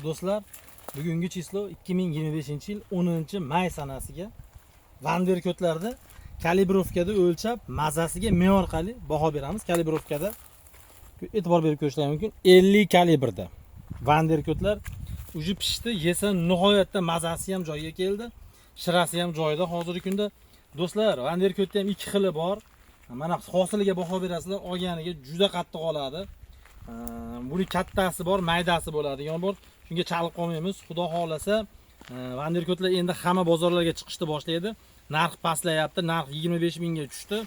Do'stlar, bugungi chislo 2025-yil 10-may sanasiga vanderkotlarda kalibrovkada o'lchab, mazasiga me'yor orqali baho beramiz. Kalibrovkada e'tibor berib ko'rishlar mumkin. 50 kalibrda vanderkotlar uji pishdi, yesa nihoyatda mazasi ham joyiga keldi. Shirasi ham joyida hozirgi kunda. Do'stlar, vanderkotda ham ikki xili bor. Mana hosiliga baho berasizlar, olganiga juda qattiq oladi. Buni kattasi bor, maydasi bo'ladigan bor. Shunga chalib qolmaymiz. Xudo xolasa, vanderkotlar endi hamma bozorlarga chiqishni boshlaydi. Narx pastlayapti, narx 25 mingga tushdi.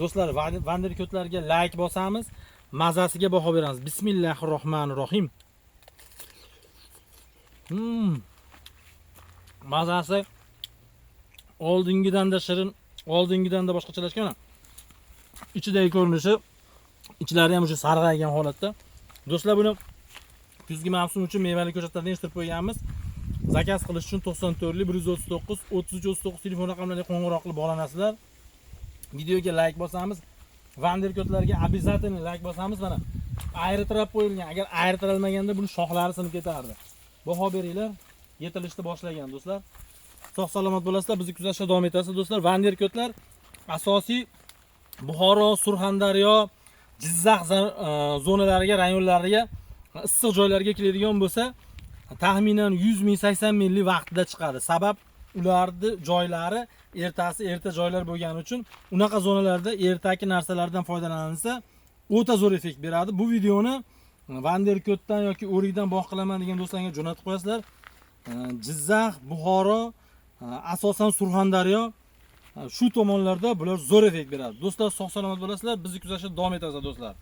Do'stlar, vanderkotlarga like bosamiz, mazasiga baho beramiz. Bismillahirrohmanirrohim. Mazasi oldingidan da shirin, oldingidan da boshqachalashgan. Ichidagi ko'rinishi, ichlari ham o'sha sarg'aygan holatda. Do'stlar, buni kuzgi mavsum uchun mevali ko'chatlardan yig'ishtirib qo'yganmiz. Zakaz qilish uchun 94 139 3339 telefon raqamlariga qo'ng'iroq qilib bog'lanasizlar. Videoga like bosamiz. Vanderkotlarga обязательно like bosamiz. Mana ayritirib qo'yilgan. Agar ayritilmaganda buni shoxlari sinib ketardi. Baho beringlar. Yetilishni boshlagan do'stlar. Sog' salomat bo'lasizlar. Bizni kuzatishda davom etasiz do'stlar. Vanderkotlar asosiy Buxoro, Surxondaryo, Jizzax zonalariga, rayonlariga, issiq joylarga keladigan bo'lsa, taxminan 100 ming 80 minglik vaqtida chiqadi. Sabab ularning joylari erta joylar bo'lgani uchun unaqa zonalarda ertaki narsalardan foydalanilsa, o'ta zo'r effekt beradi. Bu videoni vanderkotdan yoki o'rikdan bog' qilaman degan do'stlarga jo'natib qo'yasizlar. Jizzax, Buxoro, asosan Surxondaryo shu tomonlarda bular zo'r effekt beradi. Do'stlar, sog' salomat bo'lasizlar. Bizni kuzatishda davom etasiz do'stlar.